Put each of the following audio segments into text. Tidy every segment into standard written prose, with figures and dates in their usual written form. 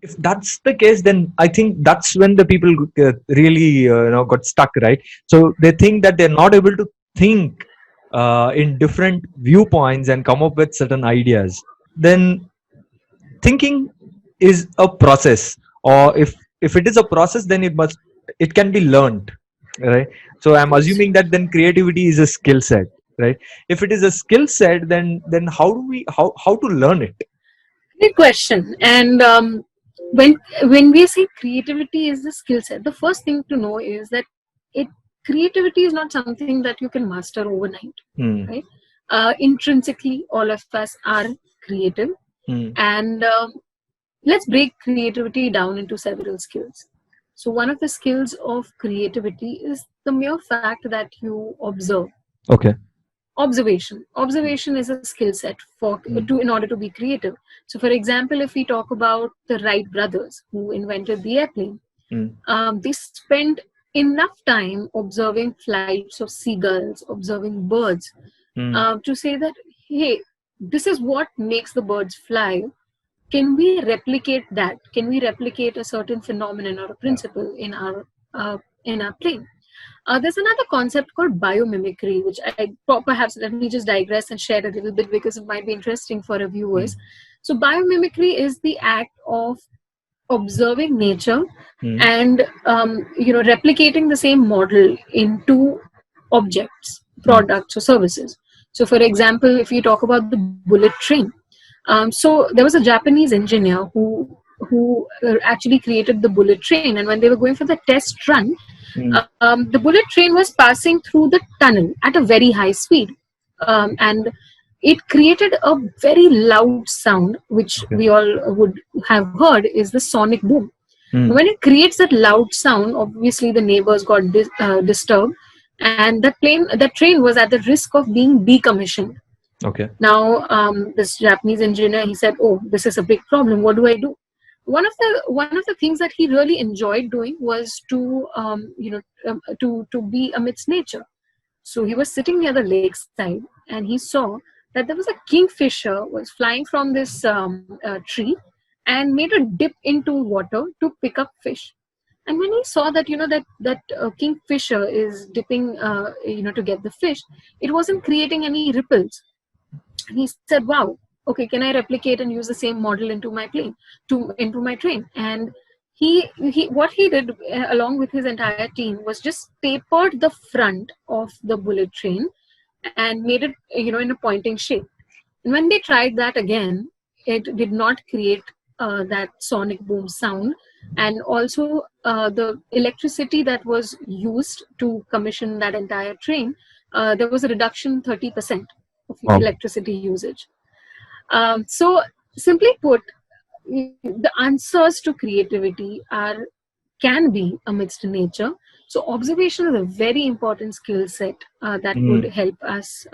if that's the case, then I think that's when the people really got stuck, right? So they think that they're not able to think in different viewpoints and come up with certain ideas. Then thinking is a process, or if it is a process, then it can be learned, right? So Of I'm course. assuming that then creativity is a skill set, right? If it is a skill set, then how to learn it? Great question. And when we say creativity is the skill set, the first thing to know is that it creativity is not something that you can master overnight, Hmm. right? Intrinsically, all of us are creative, Hmm. and let's break creativity down into several skills. So one of the skills of creativity is the mere fact that you observe. Okay. Observation is a skill set for Hmm. to in order to be creative. So for example, if we talk about the Wright brothers who invented the airplane, Hmm. they spent enough time observing flights of seagulls, observing birds, Hmm. to say that, hey, this is what makes the birds fly. Can we replicate that? Can we replicate a certain phenomenon or a principle in our plane? There's another concept called biomimicry, which perhaps let me just digress and share a little bit because it might be interesting for our viewers. Hmm. So biomimicry is the act of observing nature Hmm. and replicating the same model into objects, Hmm. products, or services. So for example, if you talk about the bullet train, so there was a Japanese engineer who actually created the bullet train, and when they were going for the test run, Hmm. the bullet train was passing through the tunnel at a very high speed, and it created a very loud sound, which Okay. we all would have heard is the sonic boom. Hmm. When it creates that loud sound, obviously the neighbors got disturbed, and that train was at the risk of being decommissioned. Okay. Now, this Japanese engineer, he said, "Oh, this is a big problem. What do I do?" One of the things that he really enjoyed doing was to be amidst nature. So he was sitting near the lakeside, and he saw that there was a kingfisher was flying from this tree, and made a dip into water to pick up fish. And when he saw that that kingfisher is dipping to get the fish, it wasn't creating any ripples. He said, wow, okay, can I replicate and use the same model into my plane, to into my train? And he what he did, along with his entire team, was just tapered the front of the bullet train and made it in a pointing shape. And when they tried that again, it did not create that sonic boom sound. And also the electricity that was used to commission that entire train, there was a reduction 30% of Wow. electricity usage. So simply put, the answers to creativity are can be amidst nature. So observation is a very important skill set that would Hmm. help us,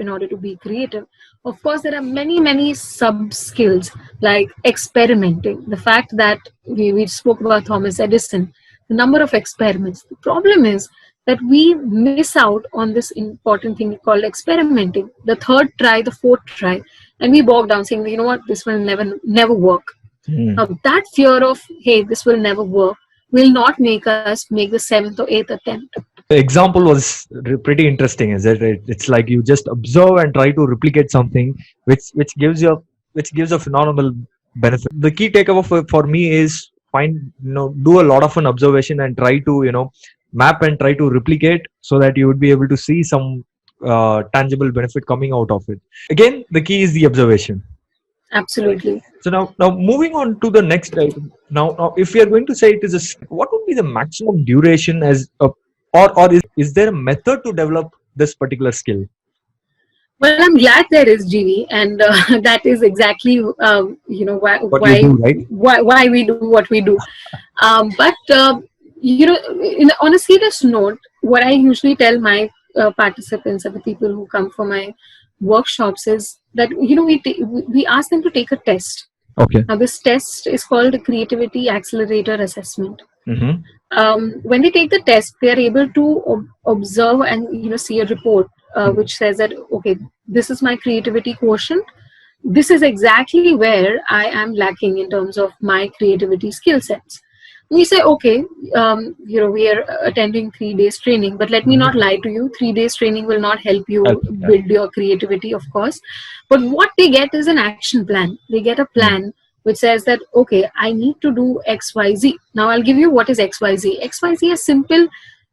in order to be creative. Of course, there are many sub skills like experimenting. The fact that we spoke about Thomas Edison, the number of experiments. The problem is that we miss out on this important thing called experimenting. The third try, the fourth try, and we bog down saying, you know what, this will never work. Hmm. That fear of, hey, this will never work, will not make us make the seventh or eighth attempt. The example was pretty interesting, is it? It's like you just observe and try to replicate something, which gives a phenomenal benefit. The key takeaway for me is find, do a lot of an observation and try to, map and try to replicate, so that you would be able to see some tangible benefit coming out of it. Again, the key is the observation. Right. Absolutely. So now moving on to the next item. Now, if we are going to say it is what would be the maximum duration as a, or is there a method to develop this particular skill? Well, I'm glad there is, GV, and that is exactly why What you do, right? why we do what we do. But on a serious note, what I usually tell my participants and the people who come for my workshops is that we ask them to take a test. Okay. Now, this test is called the Creativity Accelerator Assessment. Mm-hmm. When they take the test, they are able to observe and see a report which says that, okay, this is my creativity quotient. this is exactly where I am lacking in terms of my creativity skill sets. We say, okay, we are attending 3 days training, but let me not lie to you. 3 days training will not help you Yeah. build your creativity, of course. But what they get is an action plan. They get a plan which says that, okay, I need to do XYZ. Now, I'll give you what is XYZ. XYZ is simple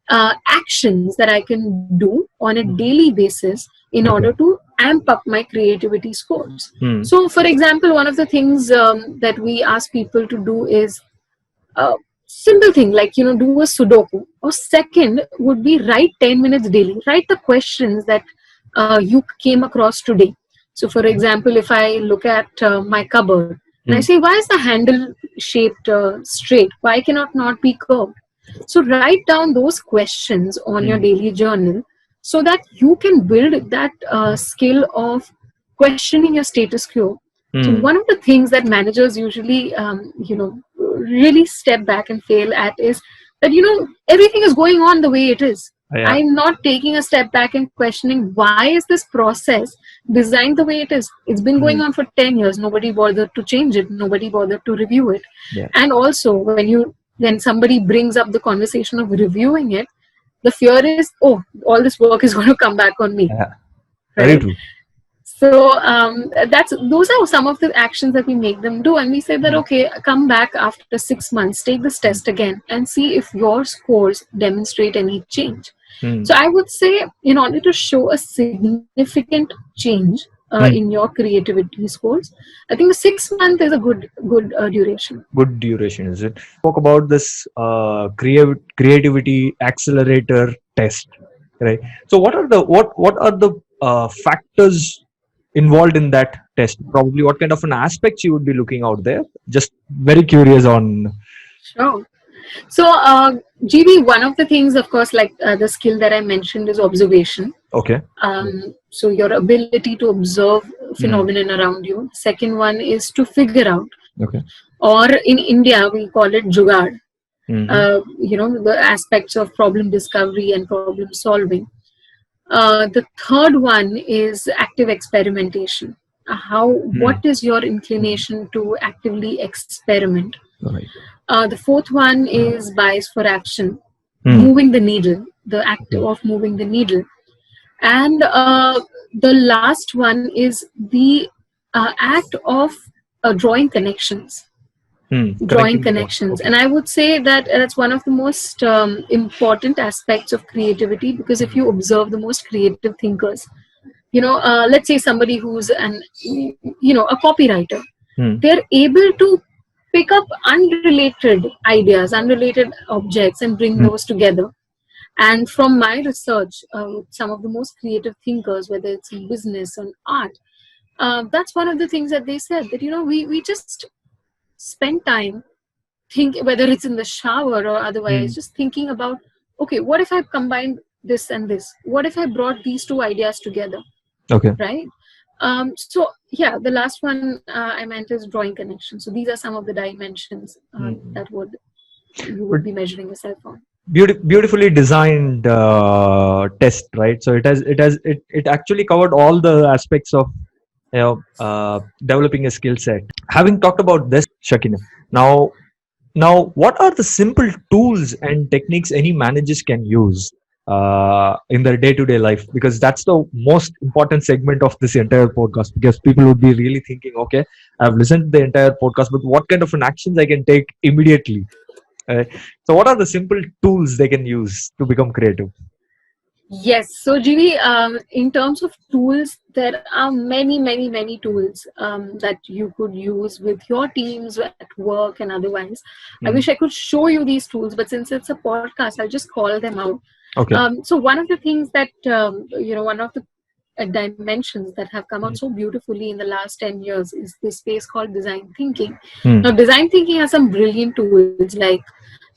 actions that I can do on a daily basis in order to amp up my creativity scores. So, for example, one of the things that we ask people to do is a simple thing like do a sudoku, or second would be write 10 minutes daily, write the questions that you came across today. So for example, if I look at my cupboard and I say, why is the handle shaped straight, why cannot not be curved? So write down those questions on your daily journal so that you can build that skill of questioning your status quo. So one of the things that managers usually, really step back and fail at is that everything is going on the way it is. Yeah. I'm not taking a step back and questioning why is this process designed the way it is. It's been going on for 10 years. Nobody bothered to change it. Nobody bothered to review it. Yeah. And also when somebody brings up the conversation of reviewing it, the fear is, oh, all this work is going to come back on me. Yeah. Right? Very true. So those are some of the actions that we make them do, and we say that okay, come back after 6 months, take this test again, and see if your scores demonstrate any change. So I would say, in order to show a significant change in your creativity scores, I think the 6 month is a good duration. Good duration, is it? Talk about this creativity accelerator test, right? So what are the factors involved in that test? Probably what kind of an aspects you would be looking out there? Just very curious on. Sure. So, GB, one of the things, of course, like the skill that I mentioned is observation. Okay. So your ability to observe phenomenon around you. Second one is to figure out. Okay. Or in India, we call it jugaad. The aspects of problem discovery and problem solving. The third one is active experimentation. What is your inclination to actively experiment? Right. The fourth one is bias for action, moving the needle, the act of moving the needle. And the last one is the act of drawing connections. Drawing connections. Okay. And I would say that that's one of the most important aspects of creativity, because if you observe the most creative thinkers, let's say somebody who's a copywriter, they're able to pick up unrelated ideas, unrelated objects, and bring those together. And from my research, some of the most creative thinkers, whether it's in business or art, that's one of the things that they said, that we just spend time whether it's in the shower or otherwise, just thinking about, okay, what if I combined this and this? What if I brought these two ideas together? Okay. Right. So yeah, the last one I meant is drawing connection. So these are some of the dimensions that you would be measuring yourself on. Beautifully designed test, right? So it actually covered all the aspects of developing a skill set. Having talked about this, Sakina, now what are the simple tools and techniques any managers can use in their day-to-day life? Because that's the most important segment of this entire podcast, because people would be really thinking, okay, I've listened to the entire podcast, but what kind of an actions I can take immediately? So what are the simple tools they can use to become creative? Yes. So GB, in terms of tools, there are many tools that you could use with your teams at work and otherwise. I wish I could show you these tools, but since it's a podcast, I'll just call them out. Okay. So one of the things that, one of the dimensions that have come out so beautifully in the last 10 years is this space called design thinking. Now, design thinking has some brilliant tools like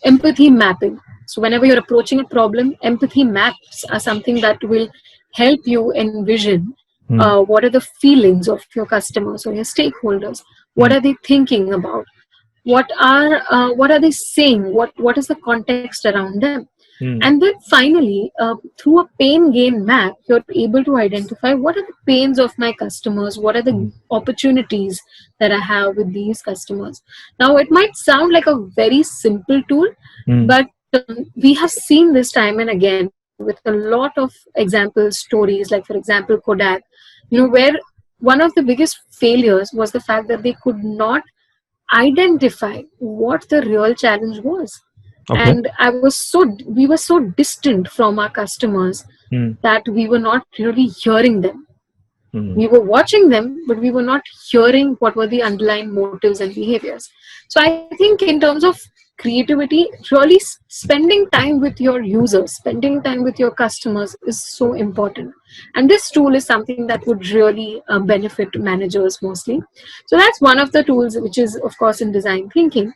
empathy mapping. So whenever you're approaching a problem, empathy maps are something that will help you envision what are the feelings of your customers or your stakeholders. What are they thinking about? What are they saying? What is the context around them? Mm. And then finally, through a pain gain map, you're able to identify what are the pains of my customers, what are the Mm. opportunities that I have with these customers. Now, it might sound like a very simple tool, Mm. but we have seen this time and again with a lot of example stories, like, for example, Kodak, where one of the biggest failures was the fact that they could not identify what the real challenge was. Okay. And we were so distant from our customers Mm. that we were not really hearing them. Mm. We were watching them, but we were not hearing what were the underlying motives and behaviors. So I think in terms of creativity, really spending time with your users, spending time with your customers is so important. And this tool is something that would really benefit managers mostly. So that's one of the tools, which is, of course, in design thinking.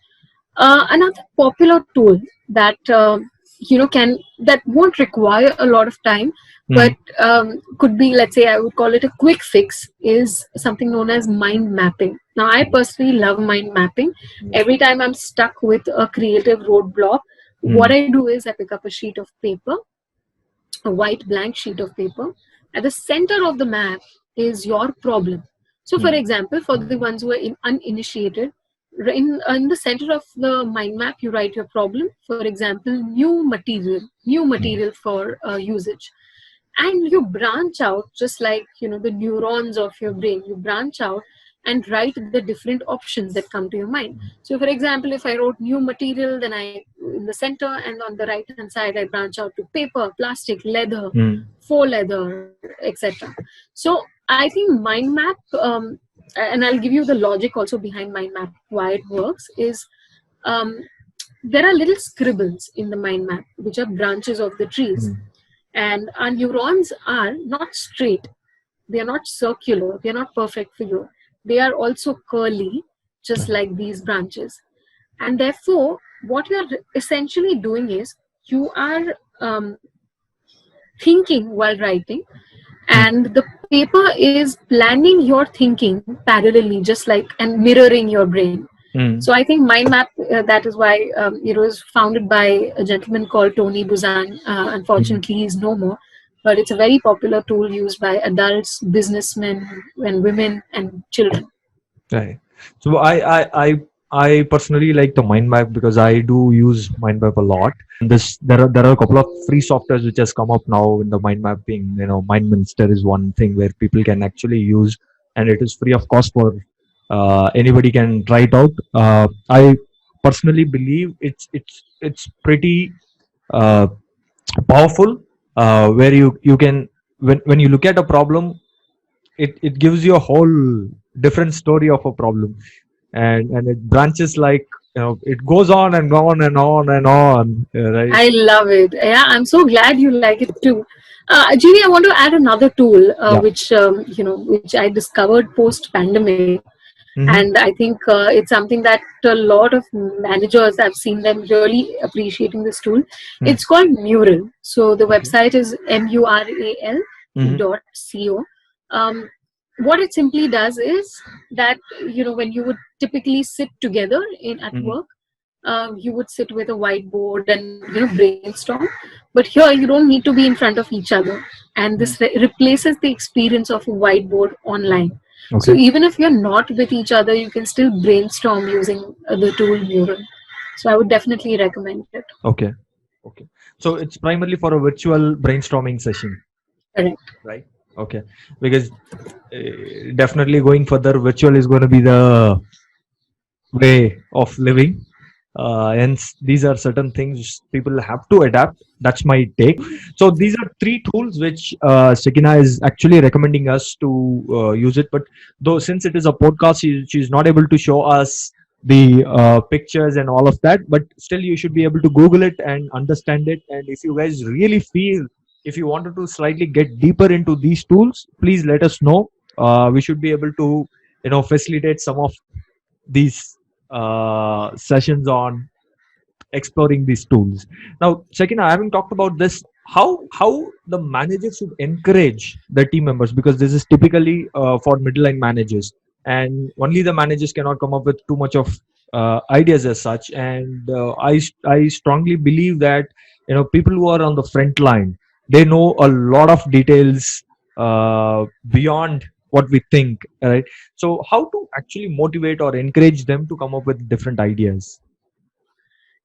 Another popular tool that can that won't require a lot of time, but Mm. could be, let's say, I would call it a quick fix, is something known as mind mapping. Now, I personally love mind mapping. Every time I'm stuck with a creative roadblock, what Mm. I do is I pick up a sheet of paper, a white blank sheet of paper. At the center of the map is your problem. So, for Mm. example, for the ones who are uninitiated, in the center of the mind map, you write your problem. For example, new Mm. material for usage, and you branch out, just like the neurons of your brain. You branch out and write the different options that come to your mind. So, for example, if I wrote new material, then I in the center, and on the right hand side I branch out to paper, plastic, leather, Mm. faux leather, etc. So I think mind map, and I'll give you the logic also behind mind map, why it works is, um, there are little scribbles in the mind map which are branches of the trees, Mm. and our neurons are not straight, they are not circular, they are not perfect figure, they are also curly, just like these branches. And therefore what you are essentially doing is, you are thinking while writing, Mm. and the paper is planning your thinking parallelly, just like, and mirroring your brain. Mm. So I think mind map, that is why it was founded by a gentleman called Tony Buzan. Mm. Unfortunately, he's no more, but it's a very popular tool used by adults, businessmen, and women and children. Right. So I personally like the mind map because I do use mind map a lot. This there are a couple of free softwares which has come up now in the mind mapping. Mindminster is one thing where people can actually use, and it is free of cost for anybody can try it out. I personally believe it's pretty uh, powerful, where you can, when you look at a problem, it gives you a whole different story of a problem, and it branches, like, it goes on and on and on and on, right? I love it. Yeah, I'm so glad you like it too. Jeevi, I want to add another tool, Yeah. which I discovered post pandemic, and Mm-hmm. I think it's something that a lot of managers, I've seen them really appreciating this tool. Mm. It's called Mural. So the Okay. website is mural Mm-hmm. dot co. Um, what it simply does is that, when you would typically sit together in at Mm-hmm. work, you would sit with a whiteboard and brainstorm. But here you don't need to be in front of each other, and this replaces the experience of a whiteboard online. So Okay. even if you're not with each other, you can still brainstorm using the tool Mural. So I would definitely recommend it. Okay. Okay. So it's primarily for a virtual brainstorming session, Correct. right? Okay. Because definitely going further, virtual is going to be the way of living. Hence, these are certain things people have to adapt. That's my take. So these are three tools which Sakina is actually recommending us to use it. But though since it is a podcast, she's not able to show us the pictures and all of that. But still, you should be able to Google it and understand it. And if you guys really feel, if you wanted to slightly get deeper into these tools, please let us know. We should be able to facilitate some of these sessions on exploring these tools. Now, Sakina, having talked about this, how the manager should encourage the team members, because this is typically for middle line managers, and only the managers cannot come up with too much of ideas as such. And I strongly believe that people who are on the front line, they know a lot of details beyond what we think, right? So how to actually motivate or encourage them to come up with different ideas?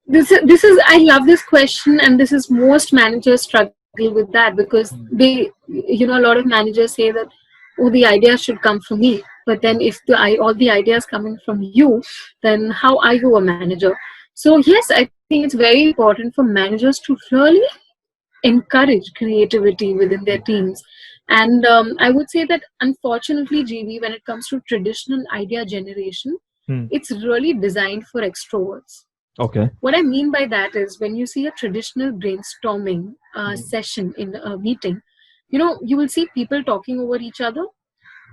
This is I love this question, and this is most managers struggle with that, because Mm, a lot of managers say that, oh, the ideas should come from me. But then if all the ideas coming from you, then how are you a manager? So yes, I think it's very important for managers to really encourage creativity within their teams. And I would say that unfortunately, GB, when it comes to traditional idea generation, mm, it's really designed for extroverts. okay. What I mean by that is, when you see a traditional brainstorming Mm, session in a meeting, you will see people talking over each other,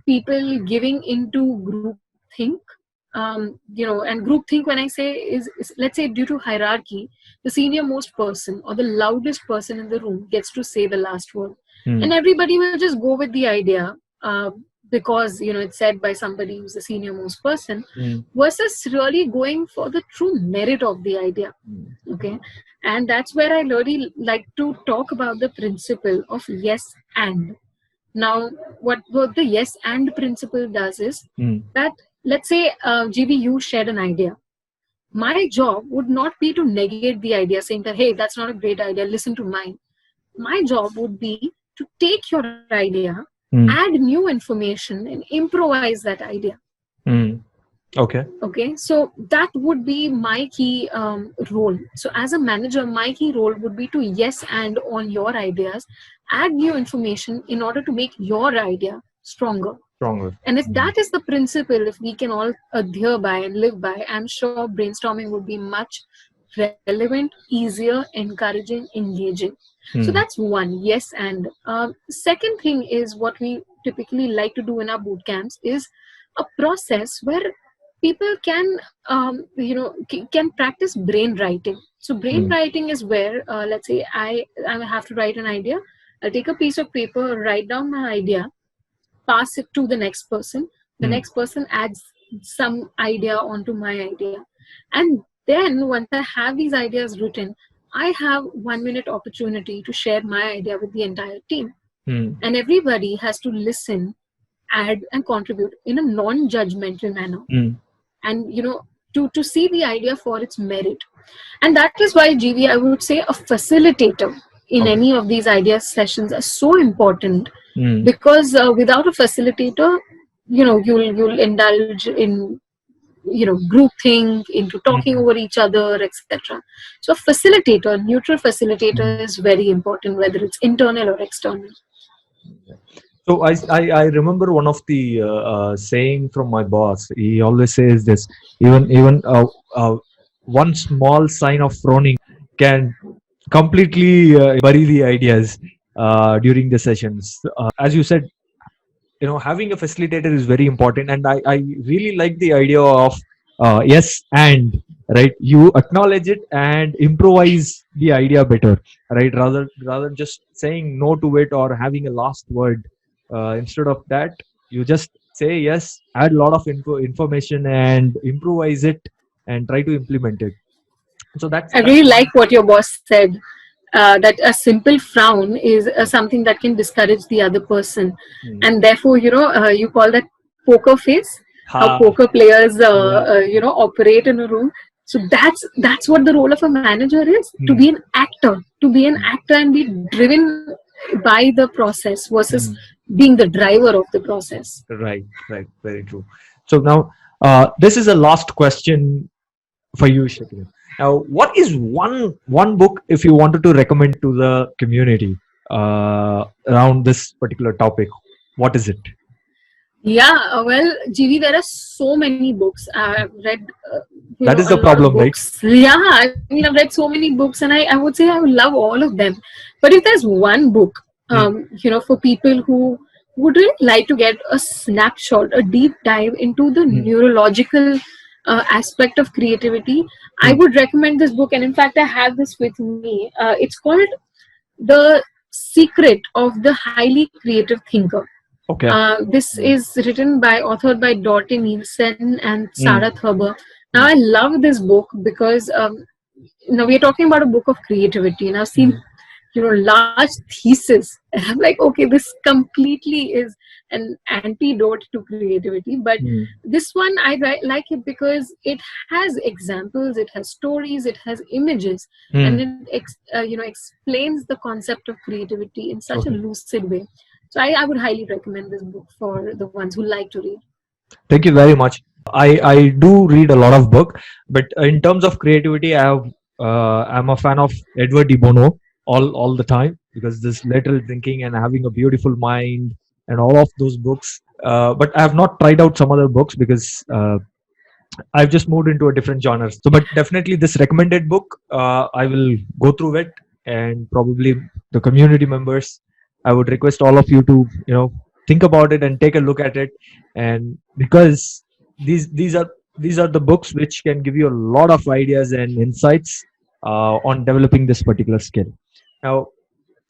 people giving into group think. And group think, when I say, is, let's say, due to hierarchy, the senior most person or the loudest person in the room gets to say the last word, and mm, everybody will just go with the idea, because it's said by somebody who's the senior most person, mm, versus really going for the true merit of the idea. mm, Okay. And that's where I really like to talk about the principle of yes and. Now, what the yes and principle does is mm, that, let's say, GB, you shared an idea. My job would not be to negate the idea, saying that, hey, that's not a great idea, listen to mine. My job would be to take your idea, add mm, new information, and improvise that idea. mm. Okay. Okay, so that would be my key role. So as a manager, my key role would be to yes and on your ideas, add new information in order to make your idea stronger. Stronger. And if Mm, that is the principle, if we can all adhere by and live by, I'm sure brainstorming would be much relevant, easier, encouraging, engaging. So mm, that's one, yes. And second thing is, what we typically like to do in our boot camps is a process where people can, can practice brain writing. So brain mm, writing is where, let's say, I have to write an idea. I'll take a piece of paper, write down my idea, pass it to the next person. The mm, next person adds some idea onto my idea. And then once I have these ideas written, I have 1 minute opportunity to share my idea with the entire team. mm, And everybody has to listen, add, and contribute in a non-judgmental manner. mm, And to see the idea for its merit. And that is why, GV, I would say a facilitator in okay. any of these idea sessions are so important, Mm, because without a facilitator, you'll indulge in group think, into talking mm, over each other, etc. So a facilitator, neutral facilitator, mm. is very important, whether it's internal or external. So I remember one of the saying from my boss. He always says this: even one small sign of frowning can completely bury the ideas during the sessions. As you said, having a facilitator is very important, and I really like the idea of yes and, right, you acknowledge it and improvise the idea better, right, rather than just saying no to it or having a last word. Instead of that, you just say yes, add a lot of information and improvise it and try to implement it. So that's I that's really one. like what your boss said. That a simple frown is something that can discourage the other person, Hmm. and therefore, you call that poker face. How Ha, poker players, yeah. operate in a room. So that's what the role of a manager is: to be Hmm. an actor, and be driven by the process versus Hmm. being the driver of the process. Right, right, very true. So now, this is a last question for you, Shakil. Now, what is one book if you wanted to recommend to the community around this particular topic? What is it? Yeah, well, GV, there are so many books. I've read, That is a the lot of problem, right? books. Yeah, I mean, I've read so many books, and I would say I would love all of them. But if there's one book, Mm, for people who would really like to get a snapshot, a deep dive into the mm, neurological aspect of creativity, I mm, would recommend this book. And in fact, I have this with me. It's called The Secret of the Highly Creative Thinker. okay. This Mm, is written by, authored by Dorothy Nielsen and Sarah mm, Thurber. Now, mm, I love this book because now we're talking about a book of creativity, and I've seen, Mm, large thesis. And I'm like, okay, this completely is an antidote to creativity. But mm, this one like it because it has examples, it has stories, it has images, and mm. it explains the concept of creativity in such a Okay. lucid way. So I would highly recommend this book for the ones who like to read. Thank you very much. I do read a lot of book, but in terms of creativity, I'm a fan of Edward de Bono all the time, because this lateral thinking and having a beautiful mind and all of those books. But I have not tried out some other books because I've just moved into a different genre. So, but definitely this recommended book, I will go through it, and probably the community members, I would request all of you to, think about it and take a look at it, and because these are the books which can give you a lot of ideas and insights on developing this particular skill. Now,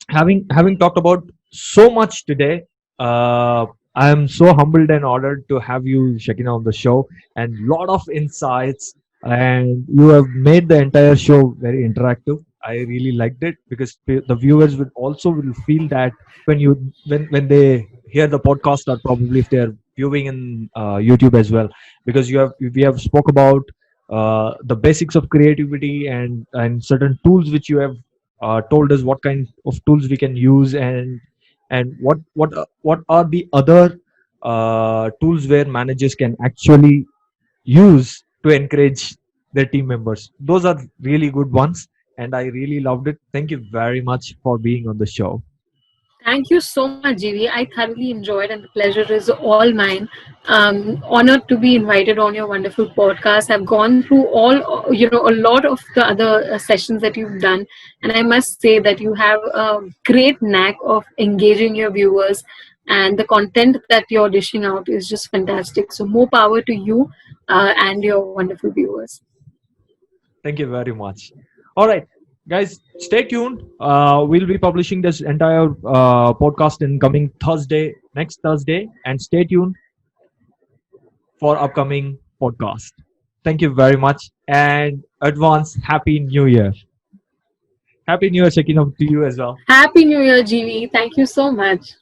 having talked about so much today, I am so humbled and honored to have you, Shakina, on the show, and lot of insights. And you have made the entire show very interactive. I really liked it, because the viewers will feel that when they hear the podcast, or probably if they are viewing in YouTube as well, because we have spoke about the basics of creativity, and certain tools which you have told us what kind of tools we can use, and what are the other tools where managers can actually use to encourage their team members. Those are really good ones, and I really loved it. Thank you very much for being on the show. Thank you so much, GV. I thoroughly enjoyed, and the pleasure is all mine. Honored to be invited on your wonderful podcast. I've gone through a lot of the other sessions that you've done, and I must say that you have a great knack of engaging your viewers, and the content that you're dishing out is just fantastic. So, more power to you and your wonderful viewers. Thank you very much. All right, guys, stay tuned. We'll be publishing this entire podcast in coming next Thursday, and stay tuned for upcoming podcast. Thank you very much, and advance Happy New Year. Happy New Year, Shakina, to you as well. Happy New Year, GV. Thank you so much.